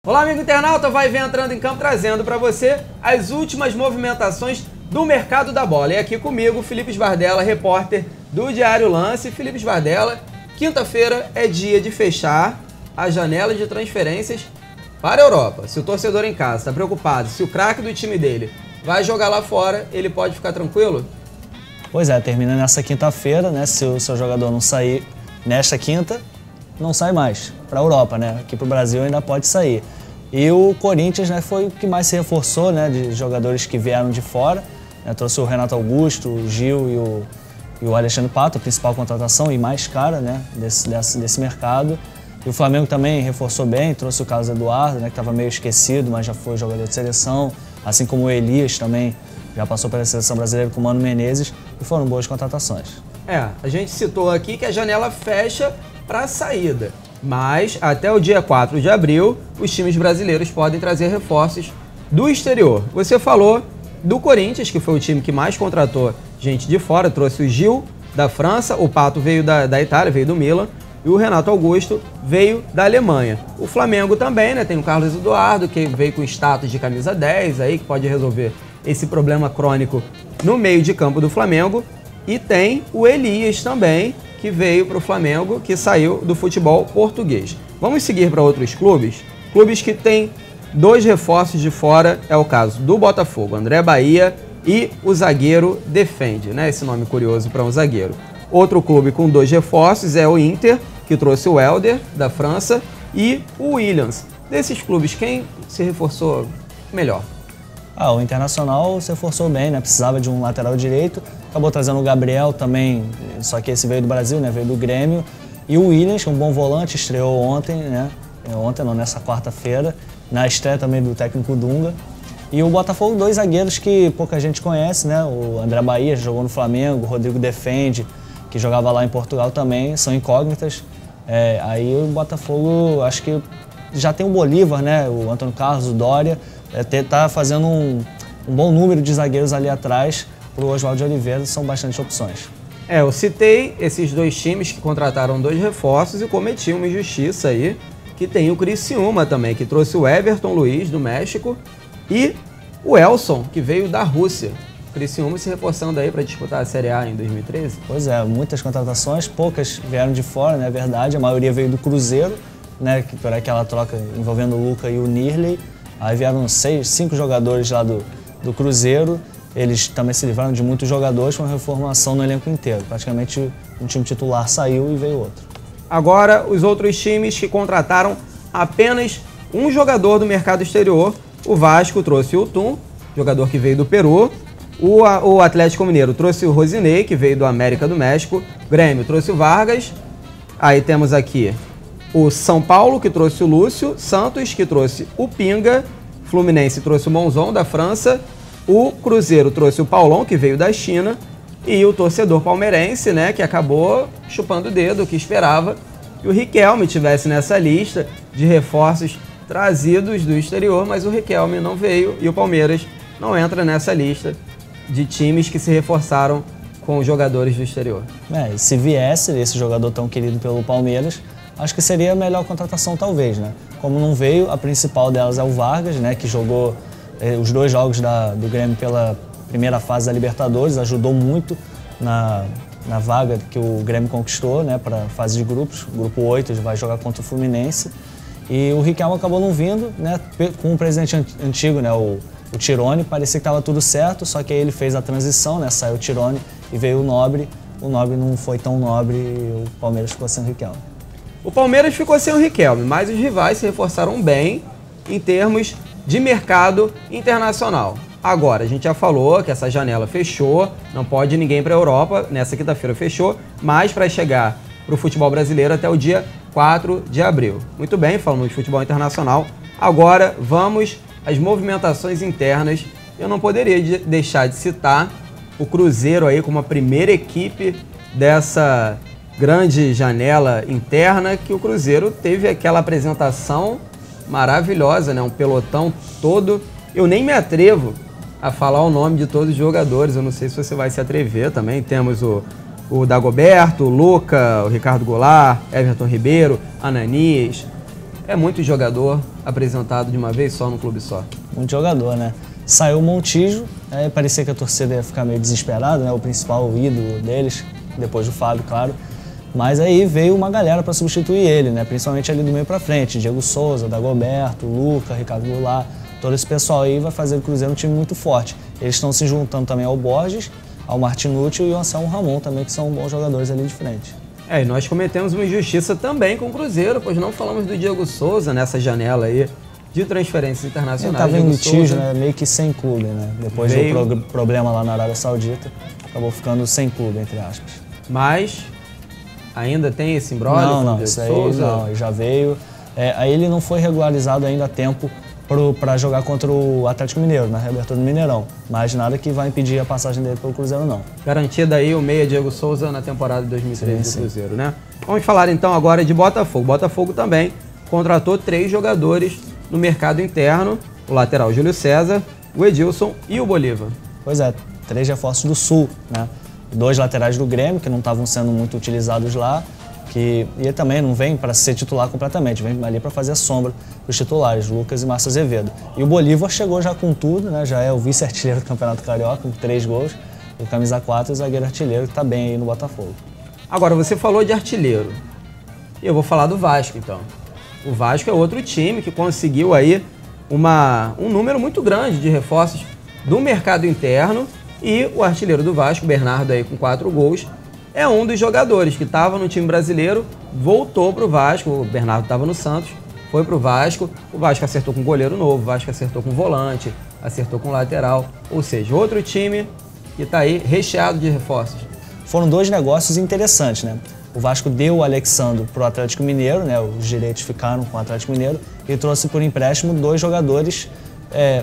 Olá, amigo internauta, vai ver entrando em campo trazendo para você as últimas movimentações do mercado da bola. E aqui comigo, Felipe Sbardella, repórter do Diário Lance. Felipe Sbardella, quinta-feira é dia de fechar a janela de transferências para a Europa. Se o torcedor em casa está preocupado, se o craque do time dele vai jogar lá fora, ele pode ficar tranquilo? Pois é, termina nessa quinta-feira, né? Se o seu jogador não sair nesta quinta, não sai mais para a Europa, né? Aqui para o Brasil ainda pode sair. E o Corinthians, né, foi o que mais se reforçou, né, de jogadores que vieram de fora. Né? Trouxe o Renato Augusto, o Gil e o Alexandre Pato, a principal contratação e mais cara, né, desse mercado. E o Flamengo também reforçou bem, trouxe o Carlos Eduardo, né, que estava meio esquecido, mas já foi jogador de seleção. Assim como o Elias também já passou pela seleção brasileira com o Mano Menezes e foram boas contratações. A gente citou aqui que a janela fecha para a saída. Mas até o dia 4 de abril, os times brasileiros podem trazer reforços do exterior. Você falou do Corinthians, que foi o time que mais contratou gente de fora, trouxe o Gil da França, o Pato veio da Itália, veio do Milan, e o Renato Augusto veio da Alemanha. O Flamengo também, né? Tem o Carlos Eduardo, que veio com status de camisa 10, aí, que pode resolver esse problema crônico no meio de campo do Flamengo. E tem o Elias também, que veio para o Flamengo, que saiu do futebol português. Vamos seguir para outros clubes? Clubes que têm dois reforços de fora, é o caso do Botafogo, André Bahia e o zagueiro Defende, né? Esse nome curioso para um zagueiro. Outro clube com dois reforços é o Inter, que trouxe o Helder, da França, e o Williams. Desses clubes, quem se reforçou melhor? O Internacional se reforçou bem, né? Precisava de um lateral direito, acabou trazendo o Gabriel também, só que esse veio do Brasil, né? Veio do Grêmio. E o Williams, um bom volante, estreou ontem, né? Ontem não, nessa quarta-feira, na estreia também do técnico Dunga. E o Botafogo, dois zagueiros que pouca gente conhece, né? O André Bahia jogou no Flamengo, o Rodrigo Defende, que jogava lá em Portugal também, são incógnitas. Aí o Botafogo, acho que já tem o Bolívar, né? O Antônio Carlos, o Dória, tá fazendo um bom número de zagueiros ali atrás para o Oswaldo de Oliveira, são bastante opções. Eu citei esses dois times que contrataram dois reforços e cometi uma injustiça aí, que tem o Criciúma também, que trouxe o Everton Luiz, do México, e o Elson, que veio da Rússia. O Criciúma se reforçando aí para disputar a Série A em 2013. Pois é, muitas contratações, poucas vieram de fora, né, é verdade, a maioria veio do Cruzeiro, né, que por aquela troca envolvendo o Luca e o Nirley. Aí vieram 5 jogadores lá do Cruzeiro, eles também se livraram de muitos jogadores com a reformulação no elenco inteiro. Praticamente um time titular saiu e veio outro. Agora, os outros times que contrataram apenas um jogador do mercado exterior. O Vasco trouxe o Tum, jogador que veio do Peru. O Atlético Mineiro trouxe o Rosinei, que veio do América do México. O Grêmio trouxe o Vargas. Aí temos aqui o São Paulo, que trouxe o Lúcio. Santos, que trouxe o Pinga. Fluminense trouxe o Monzon, da França. O Cruzeiro trouxe o Paulão, que veio da China. E o torcedor palmeirense, né, que acabou chupando o dedo, que esperava que o Riquelme estivesse nessa lista de reforços trazidos do exterior, mas o Riquelme não veio e o Palmeiras não entra nessa lista de times que se reforçaram com jogadores do exterior. Se viesse esse jogador tão querido pelo Palmeiras, acho que seria a melhor contratação talvez, né? Como não veio, a principal delas é o Vargas, né, que jogou os 2 jogos do Grêmio pela primeira fase da Libertadores, ajudou muito na vaga que o Grêmio conquistou, né, para a fase de grupos. Grupo 8 vai jogar contra o Fluminense. E o Riquelme acabou não vindo, né, com o presidente antigo, né, o Tirone. Parecia que estava tudo certo, só que aí ele fez a transição, né, saiu o Tirone e veio o Nobre. O Nobre não foi tão nobre e o Palmeiras ficou sem o Riquelme. O Palmeiras ficou sem o Riquelme, mas os rivais se reforçaram bem em termos de mercado internacional. Agora, a gente já falou que essa janela fechou, não pode ir ninguém para a Europa, nessa quinta-feira fechou, mas para chegar para o futebol brasileiro até o dia 4 de abril. Muito bem, falamos de futebol internacional. Agora vamos às movimentações internas. Eu não poderia deixar de citar o Cruzeiro aí como a primeira equipe dessa grande janela interna, que o Cruzeiro teve aquela apresentação maravilhosa, né? Um pelotão todo. Eu nem me atrevo a falar o nome de todos os jogadores, eu não sei se você vai se atrever também. Temos o Dagoberto, o Luca, o Ricardo Goulart, Everton Ribeiro, Ananias, É muito jogador apresentado de uma vez só no clube só. Muito jogador, né? Saiu o Montijo, aí parecia que a torcida ia ficar meio desesperada, né? O principal ídolo deles, depois do Fábio, claro. Mas aí veio uma galera para substituir ele, né? Principalmente ali do meio para frente. Diego Souza, Dagoberto, Luca, Ricardo Goulart. Todo esse pessoal aí vai fazer do Cruzeiro um time muito forte. Eles estão se juntando também ao Borges, ao Martinucci e ao Anselmo Ramon também, que são bons jogadores ali de frente. E nós cometemos uma injustiça também com o Cruzeiro, pois não falamos do Diego Souza nessa janela aí de transferências internacionais. Ele estava em litígio, né? Meio que sem clube, né? Depois do problema lá na Arábia Saudita, acabou ficando sem clube, entre aspas. Mas ainda tem esse imbróglio? Não, isso aí não, ele já veio. Aí ele não foi regularizado ainda a tempo para jogar contra o Atlético Mineiro, na reabertura do Mineirão. Mas nada que vai impedir a passagem dele pelo Cruzeiro, não. Garantida aí o meia Diego Souza na temporada de 2013 do Cruzeiro, né? Vamos falar então agora de Botafogo. Botafogo também contratou 3 jogadores no mercado interno, o lateral Júlio César, o Edilson e o Bolívar. Pois é, 3 reforços do Sul, né? 2 laterais do Grêmio, que não estavam sendo muito utilizados lá, e ele também não vem para ser titular completamente, vem ali para fazer a sombra dos titulares, Lucas e Márcio Azevedo. E o Bolívar chegou já com tudo, né? Já é o vice-artilheiro do Campeonato Carioca, com 3 gols, o camisa 4 e o zagueiro artilheiro, que está bem aí no Botafogo. Agora, você falou de artilheiro, e eu vou falar do Vasco, então. O Vasco é outro time que conseguiu aí um número muito grande de reforços do mercado interno, e o artilheiro do Vasco, Bernardo, aí com 4 gols, é um dos jogadores que estava no time brasileiro, voltou para o Vasco. O Bernardo estava no Santos, foi para o Vasco acertou com goleiro novo, o Vasco acertou com volante, acertou com lateral, ou seja, outro time que está aí recheado de reforços. Foram 2 negócios interessantes, né? O Vasco deu o Alexandro para o Atlético Mineiro, né? Os direitos ficaram com o Atlético Mineiro, e trouxe por empréstimo 2 jogadores.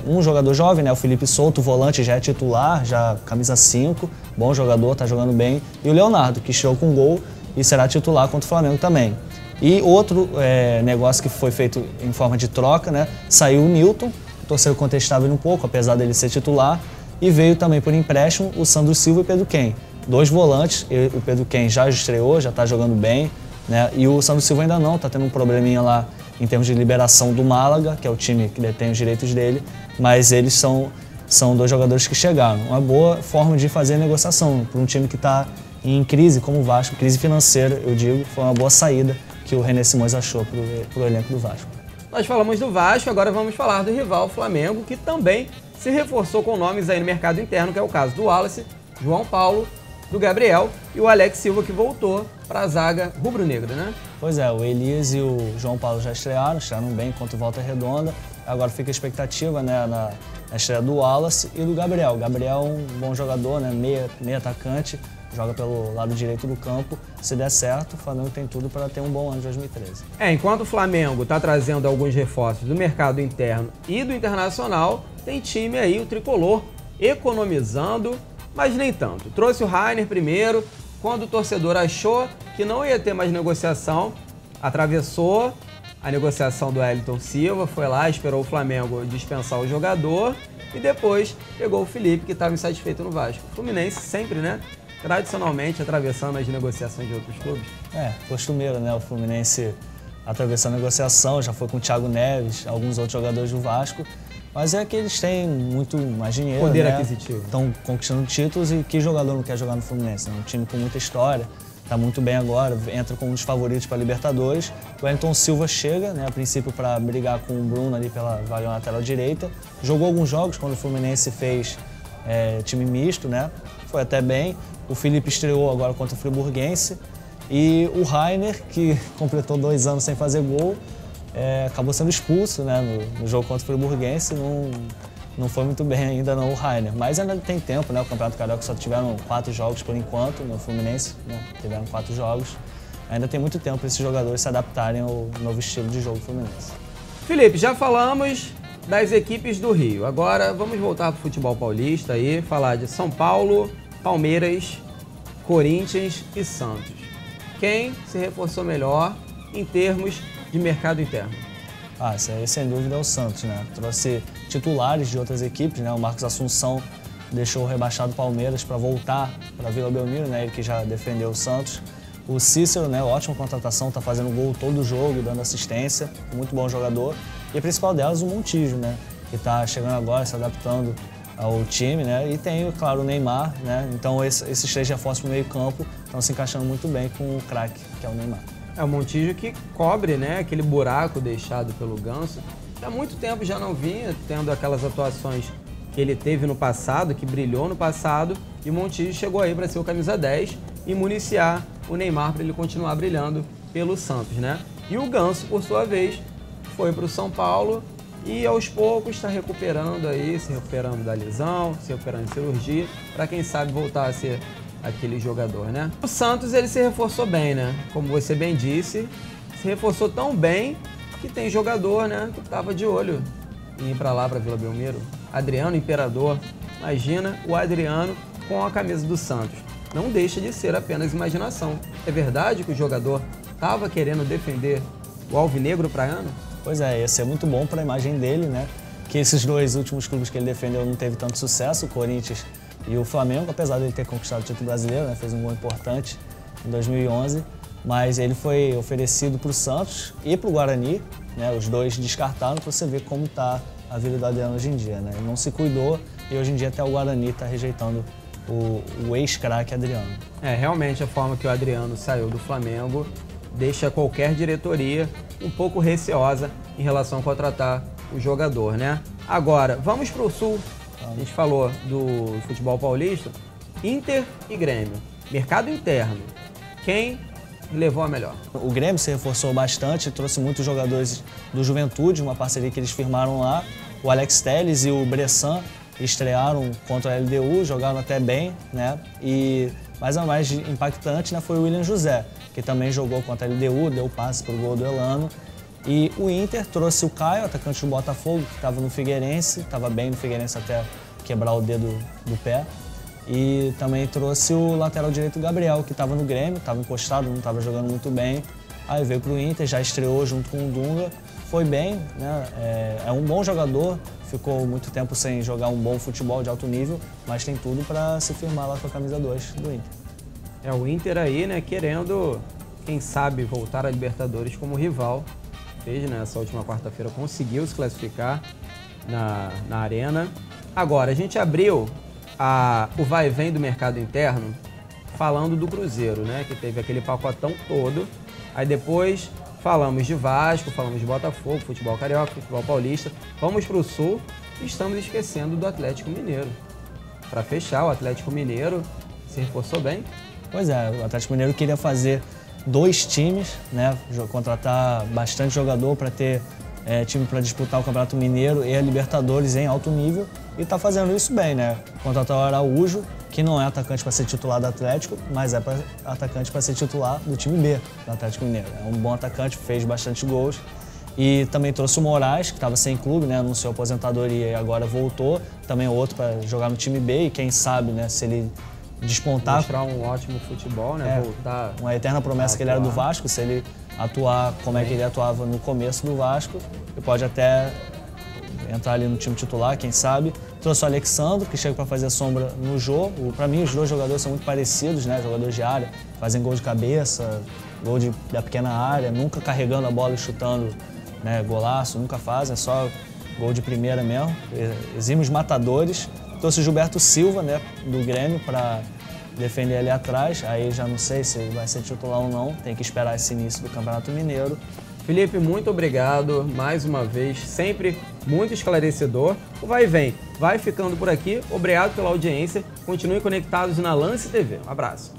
Um jogador jovem, né? O Felipe Souto, volante, já é titular, já camisa 5, bom jogador, tá jogando bem. E o Leonardo, que chegou com gol e será titular contra o Flamengo também. E outro negócio que foi feito em forma de troca, né? Saiu o Newton, o torcedor contestava ele um pouco, apesar dele ser titular, e veio também por empréstimo o Sandro Silva e o Pedro Quem. 2 volantes, o Pedro Quem já estreou, já tá jogando bem, né? E o Sandro Silva ainda não, tá tendo um probleminha lá em termos de liberação do Málaga, que é o time que detém os direitos dele, mas eles são 2 jogadores que chegaram. Uma boa forma de fazer negociação para um time que está em crise, como o Vasco, crise financeira, eu digo, foi uma boa saída que o René Simões achou para o elenco do Vasco. Nós falamos do Vasco, agora vamos falar do rival Flamengo, que também se reforçou com nomes aí no mercado interno, que é o caso do Wallace, João Paulo, do Gabriel e o Alex Silva, que voltou para a zaga rubro-negra, né? Pois é, o Elias e o João Paulo já estrearam bem contra o Volta Redonda. Agora fica a expectativa, né, na estreia do Wallace e do Gabriel. O Gabriel é um bom jogador, né, meio atacante, joga pelo lado direito do campo. Se der certo, o Flamengo tem tudo para ter um bom ano de 2013. Enquanto o Flamengo está trazendo alguns reforços do mercado interno e do internacional, tem time aí, o Tricolor, economizando, mas nem tanto. Trouxe o Rainer primeiro, quando o torcedor achou que não ia ter mais negociação, atravessou a negociação do Wellington Silva, foi lá, esperou o Flamengo dispensar o jogador e depois pegou o Felipe, que estava insatisfeito no Vasco. O Fluminense sempre, né, tradicionalmente atravessando as negociações de outros clubes. Costumeiro, né, o Fluminense atravessando a negociação, já foi com o Thiago Neves, alguns outros jogadores do Vasco. Mas é que eles têm muito mais dinheiro, poder né? aquisitivo. Estão conquistando títulos e que jogador não quer jogar no Fluminense? Né? Um time com muita história, está muito bem agora, entra como um dos favoritos para a Libertadores. O Wellington Silva chega, né, a princípio para brigar com o Bruno ali pela vaga lateral direita. Jogou alguns jogos quando o Fluminense fez time misto, né? Foi até bem. O Felipe estreou agora contra o Friburguense. E o Rainer, que completou 2 anos sem fazer gol, acabou sendo expulso, né, no jogo contra o Friburguense. Não foi muito bem ainda não o Rainer, mas ainda tem tempo, né? O Campeonato Carioca só tiveram 4 jogos por enquanto, no Fluminense, né? Tiveram 4 jogos. Ainda tem muito tempo para esses jogadores se adaptarem ao novo estilo de jogo Fluminense. Felipe, já falamos das equipes do Rio. Agora vamos voltar para o futebol paulista aí, falar de São Paulo, Palmeiras, Corinthians e Santos. Quem se reforçou melhor em termos de mercado interno? Isso aí sem dúvida é o Santos, né? Trouxe titulares de outras equipes, né? O Marcos Assunção deixou o rebaixado Palmeiras para voltar para Vila Belmiro, né? Ele que já defendeu o Santos. O Cícero, né, ótima contratação, tá fazendo gol todo jogo, dando assistência, muito bom jogador. E a principal delas, o Montijo, né, que tá chegando agora, se adaptando ao time, né, e tem, claro, o Neymar, né, então esses 3 reforços pro meio campo estão se encaixando muito bem com o craque, que é o Neymar. É o Montijo que cobre, né, aquele buraco deixado pelo Ganso. Há muito tempo já não vinha tendo aquelas atuações que ele teve no passado, que brilhou no passado, e o Montijo chegou aí para ser o camisa 10 e municiar o Neymar para ele continuar brilhando pelo Santos, né? E o Ganso, por sua vez, foi para o São Paulo e aos poucos está recuperando aí, se recuperando da lesão, se recuperando de cirurgia, para quem sabe voltar a ser aquele jogador, né? O Santos, ele se reforçou bem, né? Como você bem disse, se reforçou tão bem que tem jogador, né, que estava de olho em ir para lá, para Vila Belmiro. Adriano Imperador, imagina o Adriano com a camisa do Santos. Não deixa de ser apenas imaginação. É verdade que o jogador estava querendo defender o alvinegro praiano? Pois é, ia ser muito bom para a imagem dele, né? Que esses 2 últimos clubes que ele defendeu não teve tanto sucesso, o Corinthians e o Flamengo, apesar de ele ter conquistado o título brasileiro, né? Fez um gol importante em 2011, mas ele foi oferecido para o Santos e para o Guarani, né? Os 2 descartaram, para você ver como está a vida do Adriano hoje em dia, né? Ele não se cuidou e hoje em dia até o Guarani está rejeitando o ex-craque Adriano. É, realmente a forma que o Adriano saiu do Flamengo deixa qualquer diretoria um pouco receosa em relação a contratar o jogador, né? Agora, vamos para o Sul. A gente falou do futebol paulista. Inter e Grêmio. Mercado interno. Quem levou a melhor? O Grêmio se reforçou bastante, trouxe muitos jogadores do Juventude, uma parceria que eles firmaram lá. O Alex Telles e o Bressan estrearam contra a LDU, jogaram até bem, né? E mais a mais impactante, né, foi o William José, que também jogou contra a LDU, deu passe para o gol do Elano. E o Inter trouxe o Caio, atacante do Botafogo, que estava no Figueirense, estava bem no Figueirense até quebrar o dedo do pé. E também trouxe o lateral direito Gabriel, que estava no Grêmio, estava encostado, não estava jogando muito bem. Aí veio para o Inter, já estreou junto com o Dunga, foi bem, né? É um bom jogador, ficou muito tempo sem jogar um bom futebol de alto nível, mas tem tudo para se firmar lá com a camisa 2 do Inter. É o Inter aí, né, querendo, quem sabe, voltar à Libertadores como rival. Fez, né, essa última quarta-feira, conseguiu se classificar na Arena. Agora, a gente abriu o vai e vem do mercado interno falando do Cruzeiro, né, que teve aquele pacotão todo. Aí depois falamos de Vasco, falamos de Botafogo, futebol carioca, futebol paulista. Vamos para o Sul e estamos esquecendo do Atlético Mineiro. Para fechar, o Atlético Mineiro se reforçou bem. Pois é, o Atlético Mineiro queria fazer 2 times, né, contratar bastante jogador para ter time para disputar o Campeonato Mineiro e a Libertadores em alto nível, e está fazendo isso bem, né? Contratar o Araújo, que não é atacante para ser titular do Atlético, mas é atacante para ser titular do time B do Atlético Mineiro. É um bom atacante, fez bastante gols. E também trouxe o Moraes, que estava sem clube, né, anunciou aposentadoria e agora voltou. Também outro para jogar no time B, e quem sabe, né, se ele despontar... Mostrar um ótimo futebol, né? Voltar... Uma eterna promessa que ele era do Vasco, se ele atuar como é que ele atuava no começo do Vasco, ele pode até entrar ali no time titular, quem sabe. Trouxe o Alexandre, que chega para fazer sombra no jogo. Para mim, os 2 jogadores são muito parecidos, né? Jogadores de área, fazem gol de cabeça, gol da pequena área, nunca carregando a bola e chutando, né, golaço, nunca fazem, é só gol de primeira mesmo. Exímios matadores. Trouxe o Gilberto Silva, né, do Grêmio, para defender ali atrás. Aí já não sei se vai ser titular ou não, tem que esperar esse início do Campeonato Mineiro. Felipe, muito obrigado mais uma vez, sempre muito esclarecedor. O Vai e Vem vai ficando por aqui, obrigado pela audiência, continuem conectados na Lance TV. Um abraço.